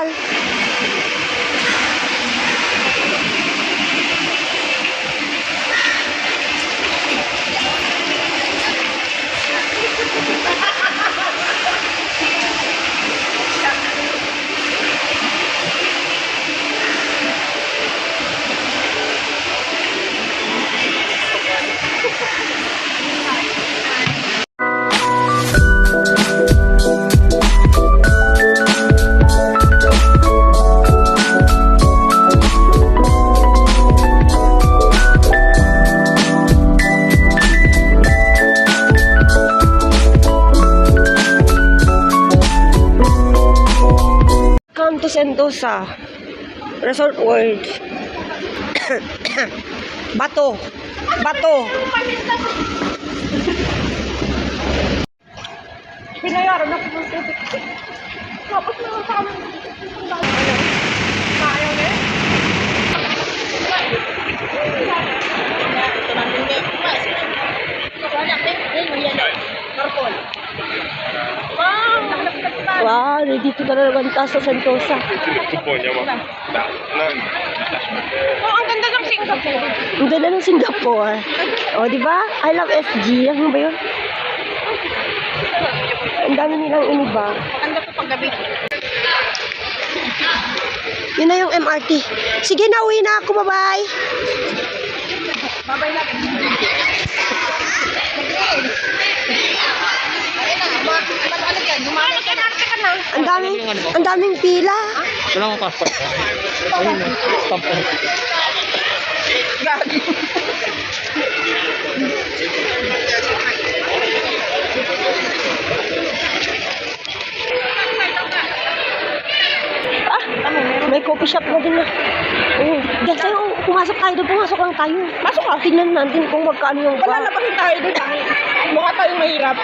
Rizal. Come to Sentosa Resort World. Bato. Pinayaran na po. Tapos na sa kami. Ayaw na eh. Wow, dito na naman tayo sa Sentosa. Ang ganda ng Singapore. Ang ganda ng Singapore. O, di ba? I love SG. Ano ba yun? Ang dami nilang iniba. Maganda po paggabi. Yun na yung MRT. Sige na, uwi na ako. Bye-bye. Babay natin. Ang daming pila. Wala akong passport. Ayun na, stamp na. Gagi. May coffee shop na din na. Oh, dahil sa'yo, pumasok tayo doon. Pumasok lang tayo. Pasok ka. Tingnan natin kung magkano yung Wala na pa rin tayo doon. Mukha tayong mahirap.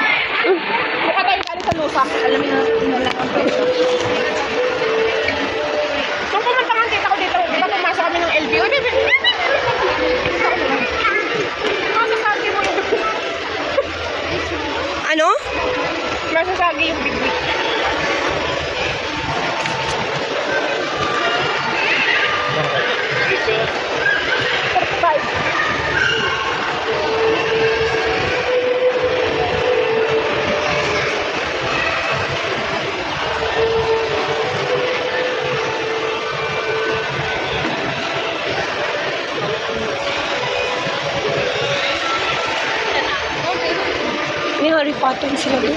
Mukha tayong galing sa Nusa. Alam mo na ang presyo. Nung pumunta nga tita ko dito, di ba pumasok kami ng LBO? Masasagi mo yung Ano? masasagi yung big week. May Harry Potter sila doon.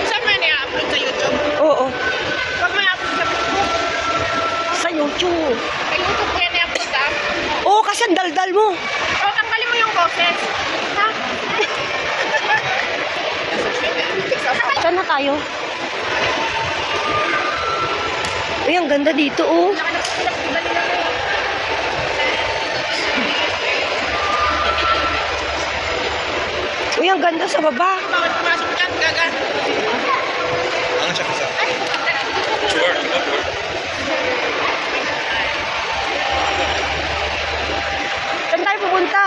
Saan mo yan i-upload sa YouTube? Oo. Pag may upload sa Facebook, Sa YouTube. sa YouTube ko yan i-upload ah. Oo, kasi ang daldal mo. O, tanggalin mo yung boses. Ha? Saan na tayo? Uy, ang ganda dito, oh. Uy, ang ganda sa baba. Bawal pumasok dyan, gaga. Ang siya kasi. Sure. Saan tayo pupunta?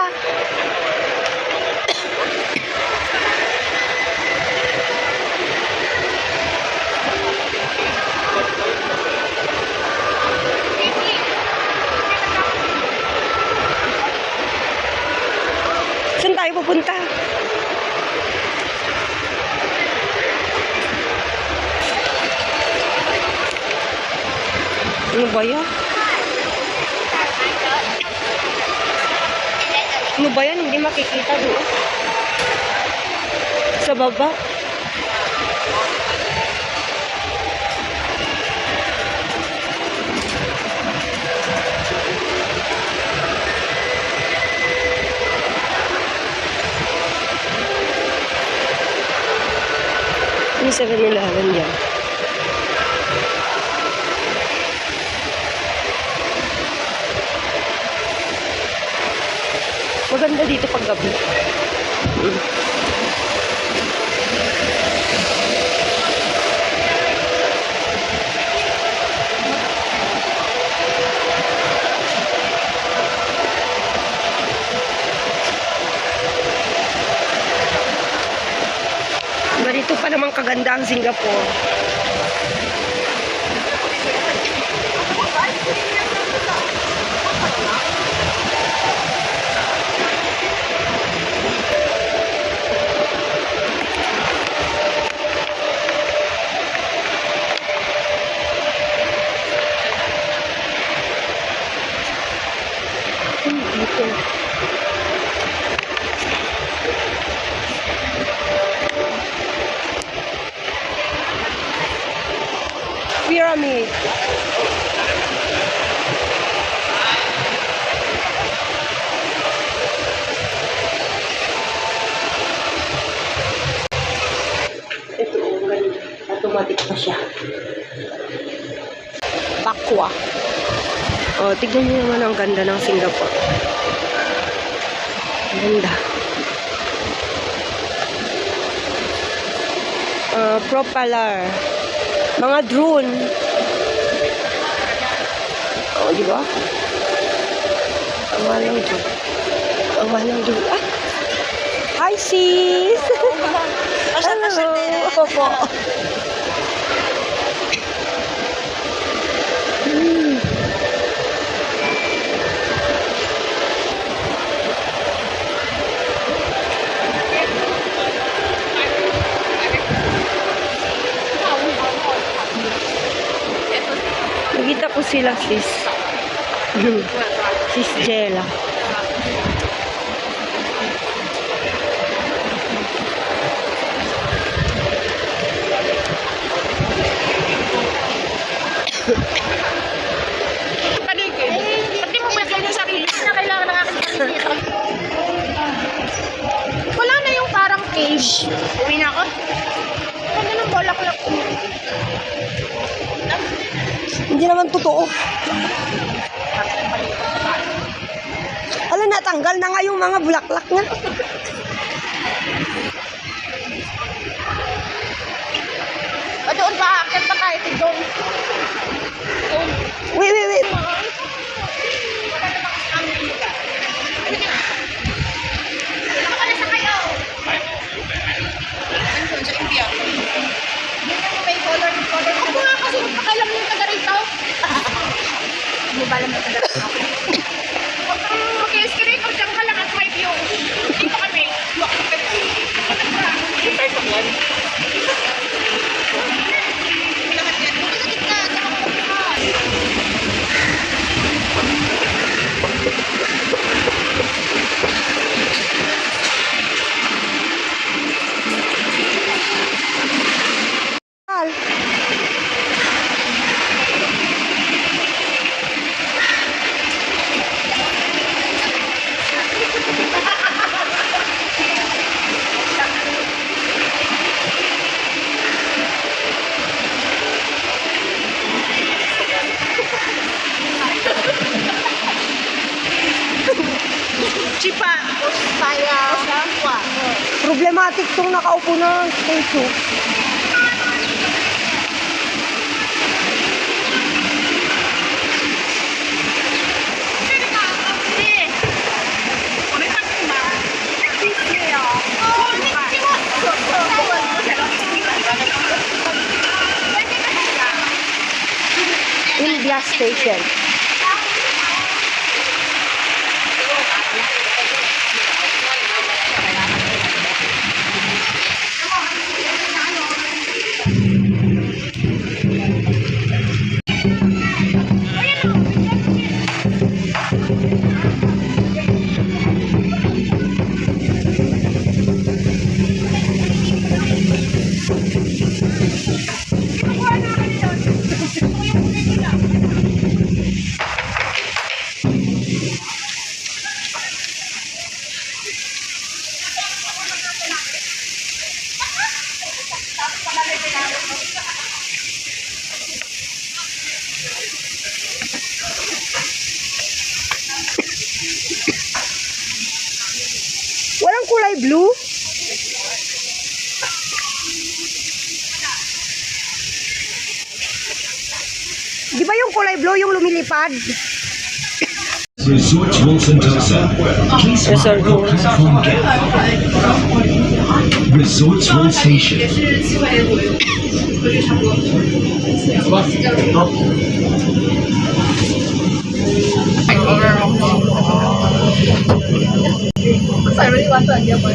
Saan tayo pupunta? Ano ba yan? Ano ba yan? Hindi makikita doon. Sa baba. May 7-Eleven dyan. Maganda dito pag gabi. Ganito pa naman kaganda ang Singapore. Pyramid. Ito, ganda. Automatic pa siya. Pakwa. Oh, tignan niyo naman ang ganda ng Singapore. Ganda. Propeller. Mga drone. Oh, di ba? Ang malang drone. Ang malang drone. Ah! Hi, sis! Hello! Opo. Nakita ko sila, sis. Sis Jella. Paligid. Pati mo ba kayo ng sarili na kailangan ng aking sarili? Wala na yung parang cage. Uwi na ako. Ganda ng bulaklak ko. Hindi naman totoo. Alam, natanggal na nga yung mga bulaklak niya. O doon pa, akit pa tayo. Doon. Wait, wait, wait. Nakakalis na kayo. Andun sa India. Yun yung may color. Ako nga kasi magpakailam yung taga rito. Hindi ba alam na taga rito? Huwag kang mag-escalate. Huwag kang lang at may view. Dito kami. Chipa. Saya. Problematic tong nakaupo na statue. India Station. Walang kulay blue? Di ba yung kulay blue yung lumilipad? Resort World Sentosa. Please mark Resort your World. platform gap. Resorts World Station. I really want to idea for my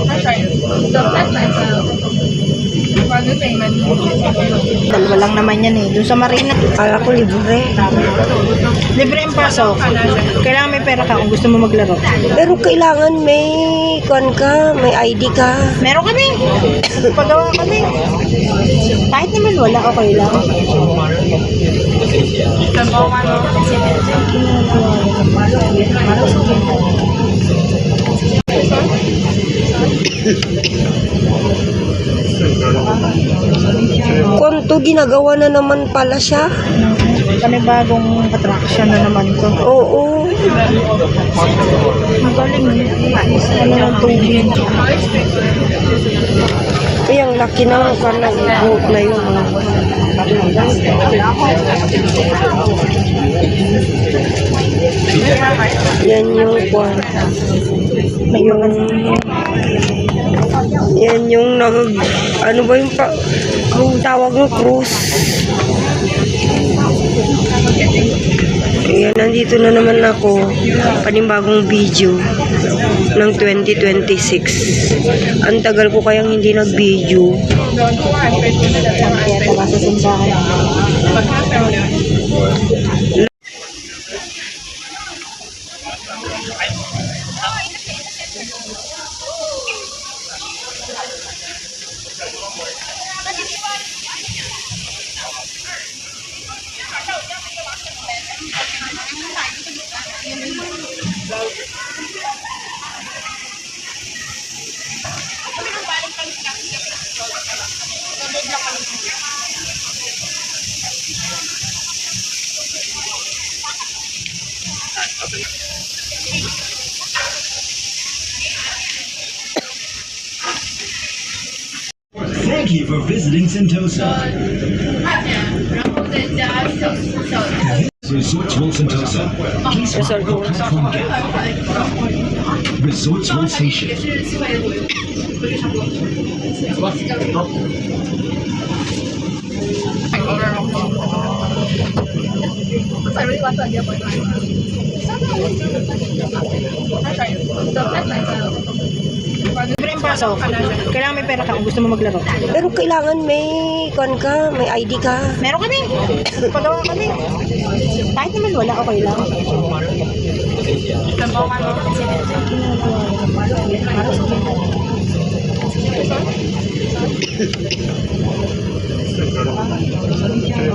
I tried the best myself. Dalawa lang naman yan eh. Doon sa Marina. Kala ko libre. Libre ang pasok. Kailangan may pera ka kung gusto mo maglaro. Pero kailangan may may ID ka. Meron kami. Pagawa kami. Kahit naman wala, okay lang. Konto, ginagawa na naman pala siya. Panibagong attraction na naman to. Oo. Magaling. Ano ng tubig. Ay, ang laki ng boat na yun. Yan yung kwan. Yan yung ano ba yung yung tawag ng cruise. Ayan, nandito na naman ako. Panibagong video ng 2026. Ang tagal ko kayang hindi nag-video. Kaya tabasasin sa akin. Thank you for visiting Sentosa. Resorts World Sentosa. Please Resort follow the platform gate. Resorts World Station. Libre ang pasok. Kailangan may pera ka kung gusto mo maglaro. Pero kailangan may may ID ka. Meron kami. Pagawa kami. Kahit naman wala, okay lang.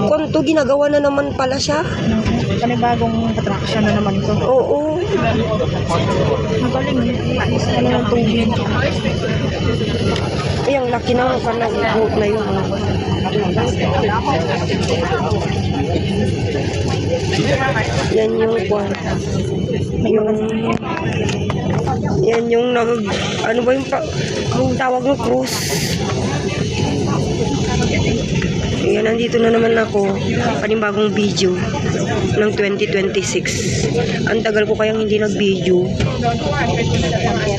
Konto, ginagawa na naman pala siya. Panibagong attraction na naman to. Oo. Magaling. Ano ng tubig. Ay, ang laki ng boat na yun. Yan yung kwan. Yan yung ano ba yung tawag ng cruise. Ayan, nandito na naman ako. Panibagong video ng 2026. Ang tagal ko kayang hindi nag-video. Kaya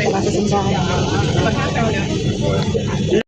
tabasasin sa akin.